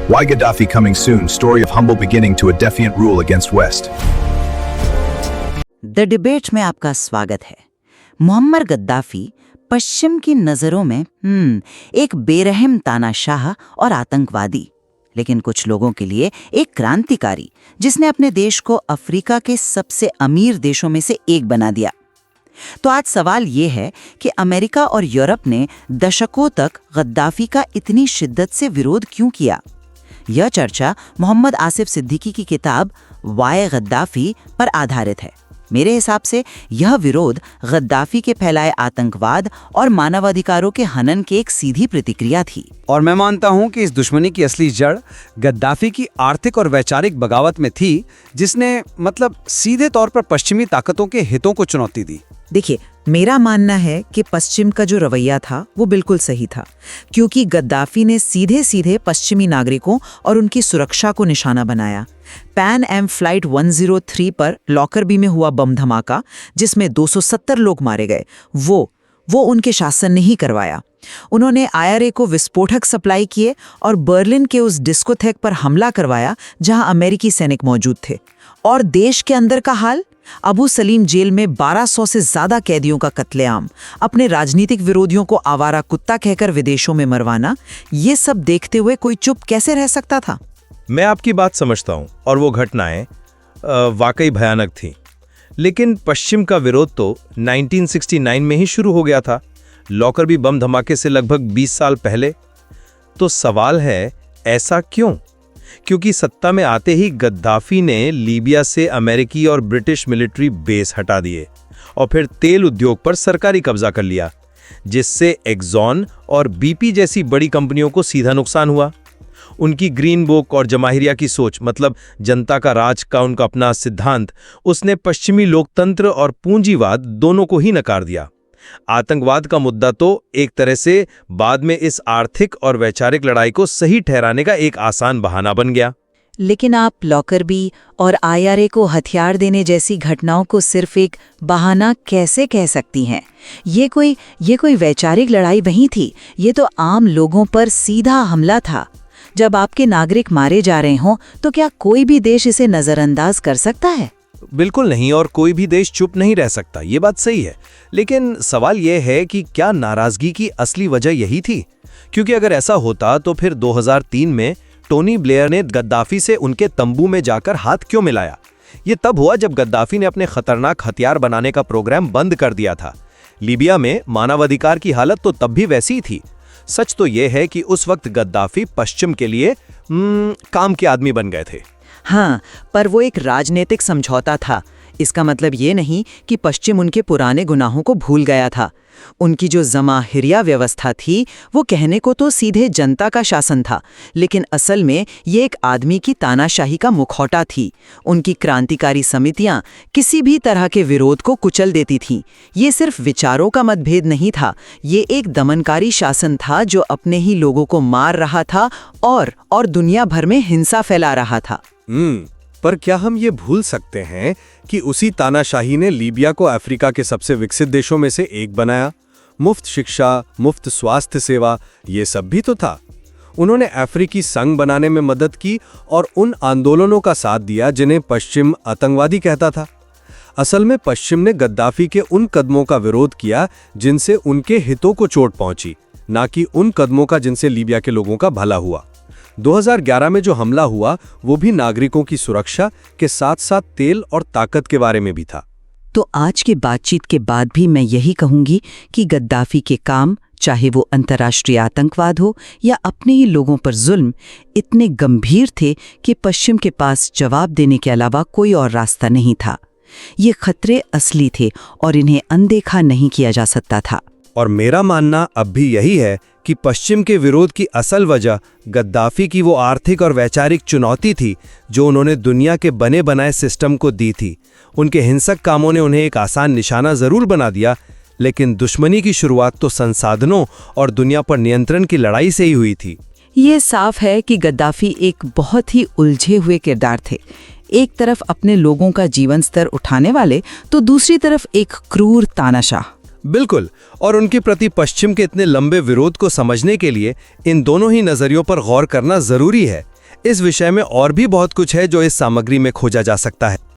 Why Gaddafi coming soon? Story of humble beginning to a defiant rule against West. The debate में आपका स्वागत है। Muammar Gaddafi पश्चिम की नजरों में एक बेरहम तानाशाह और आतंकवादी, लेकिन कुछ लोगों के लिए एक क्रांतिकारी जिसने अपने देश को अफ्रीका के सबसे अमीर देशों में से एक बना दिया। तो आज सवाल ये है कि अमेरिका और यूरोप ने दशकों तक गद्दाफी का इतनी शिद्दत से विरोध क्यों किया। यह चर्चा मोहम्मद आसिफ सिद्दीकी की किताब वाय गद्दाफी पर आधारित है। मेरे हिसाब से यह विरोध गद्दाफी के फैलाए आतंकवाद और मानवाधिकारों के हनन की एक सीधी प्रतिक्रिया थी। और मैं मानता हूं कि इस दुश्मनी की असली जड़ गद्दाफी की आर्थिक और वैचारिक बगावत में थी, जिसने सीधे तौर पर पश्चिमी ताकतों के हितों को चुनौती दी। देखिए, मेरा मानना है कि पश्चिम का जो रवैया था वो बिल्कुल सही था, क्योंकि गद्दाफी ने सीधे सीधे पश्चिमी नागरिकों और उनकी सुरक्षा को निशाना बनाया। पैन एम फ्लाइट 103 पर लॉकरबी में हुआ बम धमाका, जिसमें 270 लोग मारे गए, वो उनके शासन ने ही करवाया। उन्होंने IRA को विस्फोटक सप्लाई किए और बर्लिन के उस डिस्कोथेक पर हमला करवाया जहां अमेरिकी सैनिक मौजूद थे। और देश के अंदर का हाल, अबू सलीम जेल में 1200 से ज्यादा कैदियों का कत्लेआम, अपने राजनीतिक विरोधियों को आवारा कुत्ता कहकर विदेशों में मरवाना, ये सब देखते हुए कोई चुप कैसे रह सकता था। मैं आपकी बात समझता हूं और वो घटनाएं वाकई भयानक थीं। लेकिन पश्चिम का विरोध तो 1969 में ही शुरू हो गया था, लॉकरबी बम धमाके से लगभग 20 साल पहले। तो सवाल है, ऐसा क्यों? क्योंकि सत्ता में आते ही गद्दाफी ने लीबिया से अमेरिकी और ब्रिटिश मिलिट्री बेस हटा दिए और फिर तेल उद्योग पर सरकारी कब्जा कर लिया, जिससे एक्सॉन और BP जैसी बड़ी कंपनियों को सीधा नुकसान हुआ। उनकी ग्रीन बुक और जमाहिरिया की सोच, जनता का राज का उनका अपना सिद्धांत, उसने पश्चिमी लोकतंत्र और पूंजीवाद दोनों को ही नकार दिया। आतंकवाद का मुद्दा तो एक तरह से बाद में इस आर्थिक और वैचारिक लड़ाई को सही ठहराने का एक आसान बहाना बन गया। लेकिन आप लॉकरबी और IRA को हथियार देने जैसी घटनाओं को सिर्फ एक बहाना कैसे कह सकती हैं? ये कोई वैचारिक लड़ाई नहीं थी, ये तो आम लोगों पर सीधा हमला था। जब आपके नागरिक मारे जा रहे हों तो क्या कोई भी देश इसे नजरअंदाज कर सकता है? बिल्कुल नहीं, और कोई भी देश चुप नहीं रह सकता, ये बात सही है। लेकिन सवाल यह है कि क्या नाराजगी की असली वजह यही थी? क्योंकि अगर ऐसा होता तो फिर 2003 में टोनी ब्लेयर ने गद्दाफी से उनके तंबू में जाकर हाथ क्यों मिलाया? ये तब हुआ जब गद्दाफी ने अपने खतरनाक हथियार बनाने का प्रोग्राम बंद कर दिया था। लीबिया में मानवाधिकार की हालत तो तब भी वैसी ही थी। सच तो यह है कि उस वक्त गद्दाफी पश्चिम के लिए काम के आदमी बन गए थे। हाँ, पर वो एक राजनीतिक समझौता था। इसका मतलब ये नहीं कि पश्चिम उनके पुराने गुनाहों को भूल गया था। उनकी जो जमाहिरिया व्यवस्था थी वो कहने को तो सीधे जनता का शासन था, लेकिन असल में ये एक आदमी की तानाशाही का मुखौटा थी। उनकी क्रांतिकारी समितियां किसी भी तरह के विरोध को कुचल देती थीं। ये सिर्फ विचारों का मतभेद नहीं था, ये एक दमनकारी शासन था जो अपने ही लोगों को मार रहा था और दुनिया भर में हिंसा फैला रहा था। पर क्या हम ये भूल सकते हैं कि उसी तानाशाही ने लीबिया को अफ्रीका के सबसे विकसित देशों में से एक बनाया? मुफ्त शिक्षा, मुफ्त स्वास्थ्य सेवा, ये सब भी तो था। उन्होंने अफ्रीकी संघ बनाने में मदद की और उन आंदोलनों का साथ दिया जिन्हें पश्चिम आतंकवादी कहता था। असल में पश्चिम ने गद्दाफी के उन कदमों का विरोध किया जिनसे उनके हितों को चोट पहुंची, ना कि उन कदमों का जिनसे लीबिया के लोगों का भला हुआ। 2011 में जो हमला हुआ वो भी नागरिकों की सुरक्षा के साथ साथ तेल और ताकत के बारे में भी था। तो आज की बातचीत के बाद भी मैं यही कहूंगी कि गद्दाफी के काम, चाहे वो अंतर्राष्ट्रीय आतंकवाद हो या अपने ही लोगों पर जुल्म, इतने गंभीर थे कि पश्चिम के पास जवाब देने के अलावा कोई और रास्ता नहीं था। ये खतरे असली थे और इन्हें अनदेखा नहीं किया जा सकता था। और मेरा मानना अब भी यही है कि पश्चिम के विरोध की असल वजह गद्दाफी की वो आर्थिक और वैचारिक चुनौती थी जो उन्होंने दुनिया के बने बनाए सिस्टम को दी थी। उनके हिंसक कामों ने उन्हें एक आसान निशाना जरूर बना दिया, लेकिन दुश्मनी की शुरुआत तो संसाधनों और दुनिया पर नियंत्रण की लड़ाई से ही हुई थी। ये साफ है कि गद्दाफी एक बहुत ही उलझे हुए किरदार थे। एक तरफ अपने लोगों का जीवन स्तर उठाने वाले, तो दूसरी तरफ एक क्रूर तानाशाह। बिल्कुल, और उनके प्रति पश्चिम के इतने लंबे विरोध को समझने के लिए इन दोनों ही नजरियों पर गौर करना जरूरी है। इस विषय में और भी बहुत कुछ है जो इस सामग्री में खोजा जा सकता है।